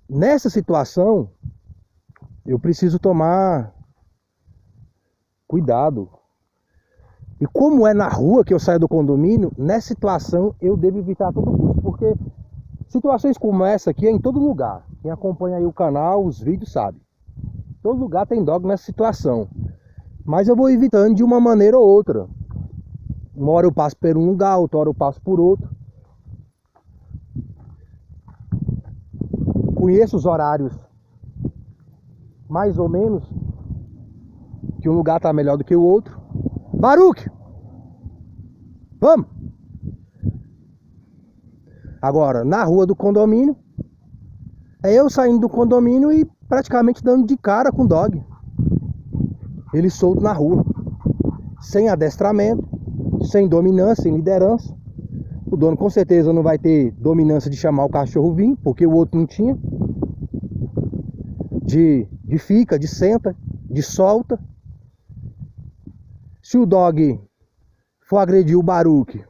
nessa situação, eu preciso tomar cuidado. E como é na rua que eu saio do condomínio, nessa situação eu devo evitar a todo custo, porque situações como essa aqui é em todo lugar. Quem acompanha aí o canal, os vídeos, sabe. Todo lugar tem dog nessa situação. Mas eu vou evitando de uma maneira ou outra. Uma hora eu passo por um lugar, outra hora eu passo por outro. Conheço os horários, mais ou menos, que um lugar está melhor do que o outro. Baruque! Vamos! Agora, na rua do condomínio, é eu saindo do condomínio e praticamente dando de cara com o dog. Ele solto na rua, sem adestramento, sem dominância, sem liderança. O dono com certeza não vai ter dominância de chamar o cachorro vir, porque o outro não tinha. De fica, de senta, de solta. Se o dog for agredir o Baruque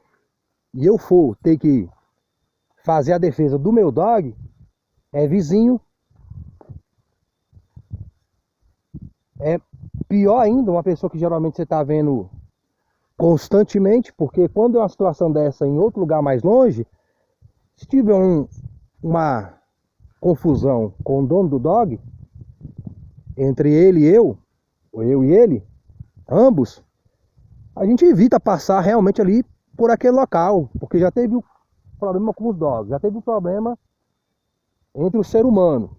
e eu for ter que fazer a defesa do meu dog, é vizinho. É pior ainda, uma pessoa que geralmente você está vendo constantemente, porque quando é uma situação dessa em outro lugar mais longe, se tiver uma confusão com o dono do dog, entre ele e eu, ou eu e ele, ambos, a gente evita passar realmente ali por aquele local, porque já teve o problema com os dogs, já teve o problema entre o ser humano.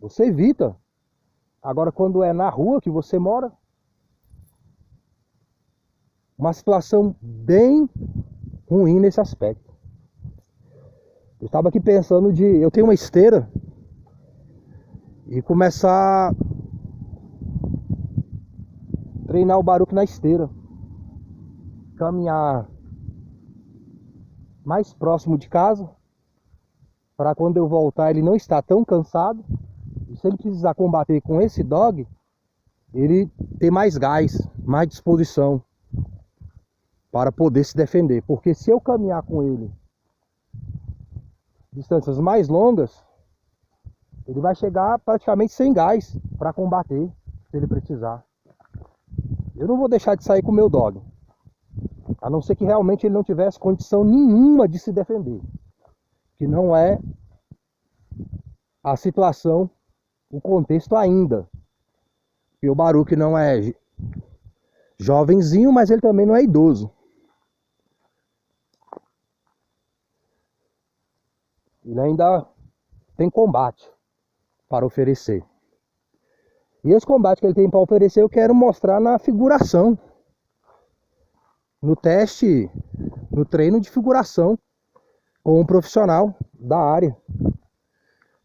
Você evita. Agora, quando é na rua que você mora, uma situação bem ruim nesse aspecto. Eu estava aqui pensando eu ter uma esteira e começar a treinar o Baruque na esteira, caminhar mais próximo de casa, para quando eu voltar ele não estar tão cansado, e se ele precisar combater com esse dog, ele ter mais gás, mais disposição para poder se defender. Porque se eu caminhar com ele distâncias mais longas, ele vai chegar praticamente sem gás para combater, se ele precisar. Eu não vou deixar de sair com o meu dog, a não ser que realmente ele não tivesse condição nenhuma de se defender, que não é a situação, o contexto ainda. E o Baruque não é jovenzinho, mas ele também não é idoso. Ele ainda tem combate para oferecer. E esse combate que ele tem para oferecer eu quero mostrar na figuração. No teste, no treino de figuração com um profissional da área.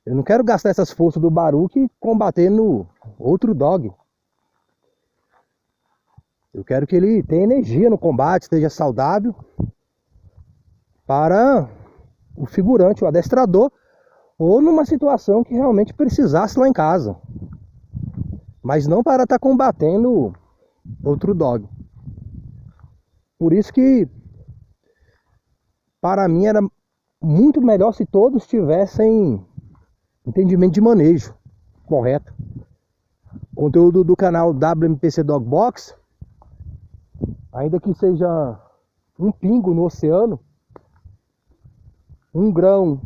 Eu não quero gastar essas forças do Baruque combatendo outro dog. Eu quero que ele tenha energia no combate, esteja saudável para o figurante, o adestrador, ou numa situação que realmente precisasse lá em casa. Mas não para estar combatendo outro dog. Por isso que para mim era muito melhor se todos tivessem entendimento de manejo correto. Conteúdo do canal WMPC Dog Box, ainda que seja um pingo no oceano, um grão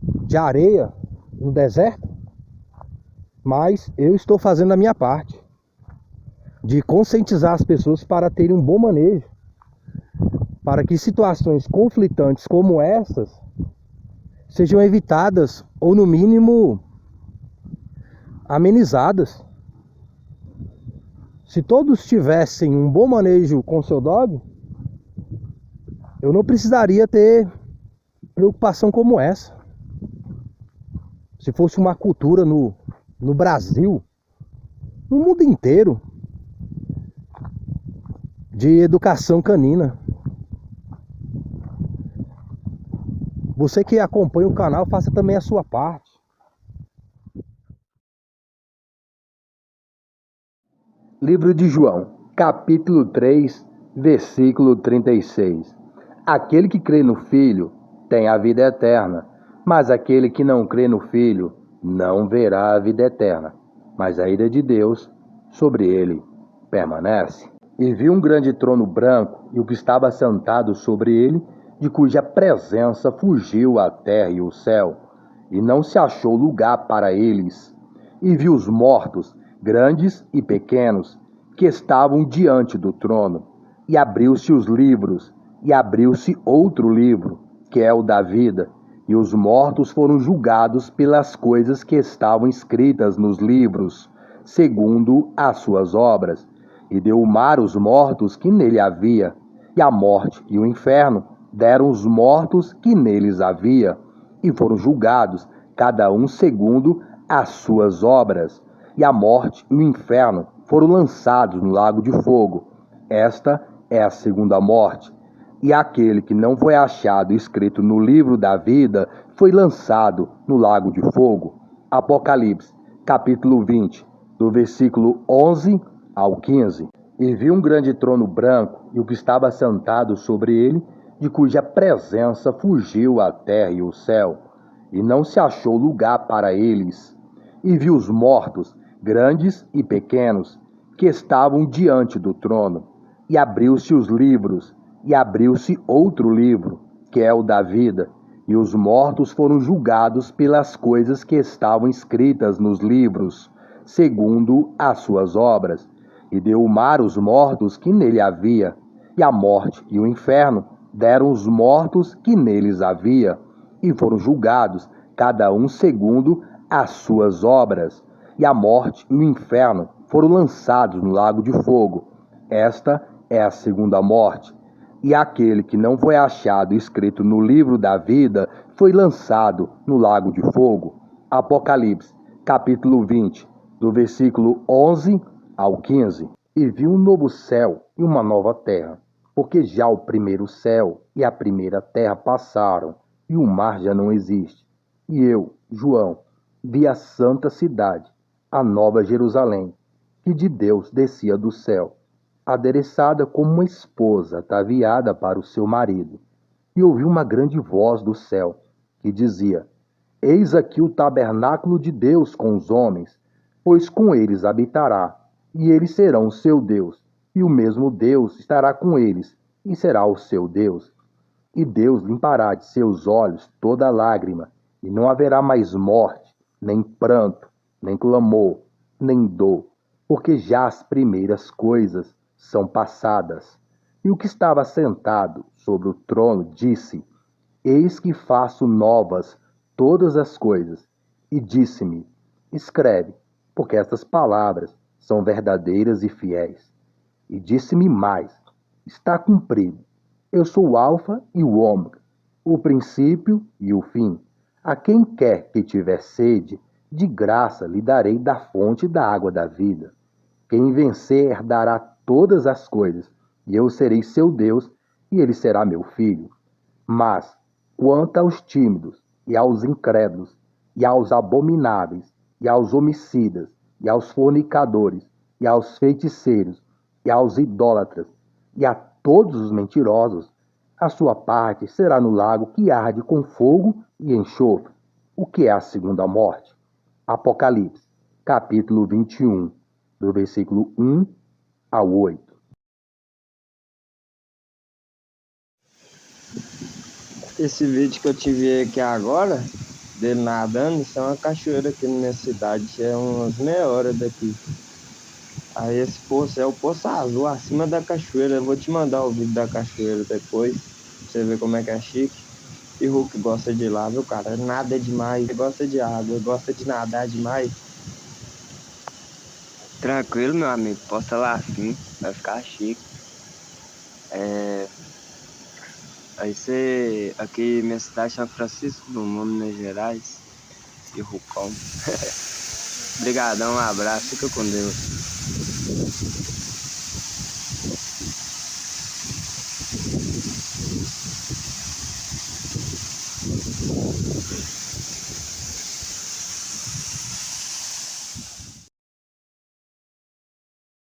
de areia no deserto, mas eu estou fazendo a minha parte de conscientizar as pessoas para terem um bom manejo, para que situações conflitantes como essas sejam evitadas ou no mínimo amenizadas. Se todos tivessem um bom manejo com seu dog, eu não precisaria ter preocupação como essa. Se fosse uma cultura no Brasil, no mundo inteiro, de educação canina. Você que acompanha o canal, faça também a sua parte. Livro de João, capítulo 3, versículo 36. Aquele que crê no Filho tem a vida eterna. Mas aquele que não crê no Filho não verá a vida eterna, mas a ira de Deus sobre ele permanece. E viu um grande trono branco e o que estava sentado sobre ele, de cuja presença fugiu a terra e o céu, e não se achou lugar para eles. E viu os mortos, grandes e pequenos, que estavam diante do trono. E abriu-se os livros, e abriu-se outro livro, que é o da vida. E os mortos foram julgados pelas coisas que estavam escritas nos livros, segundo as suas obras. E deu o mar os mortos que nele havia, e a morte e o inferno deram os mortos que neles havia, e foram julgados, cada um segundo as suas obras. E a morte e o inferno foram lançados no lago de fogo. Esta é a segunda morte. E aquele que não foi achado escrito no livro da vida foi lançado no lago de fogo. Apocalipse, capítulo 20, do versículo 11 ao 15. E viu um grande trono branco e o que estava sentado sobre ele, de cuja presença fugiu a terra e o céu, e não se achou lugar para eles. E viu os mortos, grandes e pequenos, que estavam diante do trono. E abriu-se os livros, e abriu-se outro livro, que é o da vida. E os mortos foram julgados pelas coisas que estavam escritas nos livros, segundo as suas obras. E deu o mar os mortos que nele havia, e a morte e o inferno deram os mortos que neles havia, e foram julgados, cada um segundo as suas obras. E a morte e o inferno foram lançados no lago de fogo. Esta é a segunda morte. E aquele que não foi achado escrito no livro da vida foi lançado no lago de fogo. Apocalipse, capítulo 20, do versículo 11 ao 15. E vi um novo céu e uma nova terra, porque já o primeiro céu e a primeira terra passaram, e o mar já não existe. E eu, João, vi a santa cidade, a nova Jerusalém, que de Deus descia do céu, adereçada como uma esposa ataviada para o seu marido. E ouvi uma grande voz do céu, que dizia: Eis aqui o tabernáculo de Deus com os homens, pois com eles habitará, e eles serão o seu Deus, e o mesmo Deus estará com eles, e será o seu Deus. E Deus limpará de seus olhos toda lágrima, e não haverá mais morte, nem pranto, nem clamor, nem dor, porque já as primeiras coisas são passadas. E o que estava sentado sobre o trono disse: Eis que faço novas todas as coisas. E disse-me: Escreve, porque estas palavras são verdadeiras e fiéis. E disse-me mais: Está cumprido. Eu sou o Alfa e o Ômega, o princípio e o fim. A quem quer que tiver sede, de graça lhe darei da fonte da água da vida. Quem vencer herdará todas as coisas, e eu serei seu Deus, e ele será meu filho. Mas, quanto aos tímidos, e aos incrédulos, e aos abomináveis, e aos homicidas, e aos fornicadores, e aos feiticeiros, e aos idólatras, e a todos os mentirosos, a sua parte será no lago que arde com fogo e enxofre, o que é a segunda morte. Apocalipse, capítulo 21, do versículo 1 ao 8. Esse vídeo que eu tive aqui agora, dele nadando, isso é uma cachoeira aqui na minha cidade, é umas meia hora daqui. Aí esse poço é o Poço Azul, acima da cachoeira. Eu vou te mandar o vídeo da cachoeira depois, pra você ver como é que é chique. E Hulk gosta de ir lá, viu, cara? Nada demais, ele gosta de água, gosta de nadar demais. Tranquilo, meu amigo, posta lá assim, vai ficar chique. Aí você, aqui minha cidade é São Francisco do Mundo, Minas Gerais, e Rucão. Obrigadão, um abraço, fica com Deus.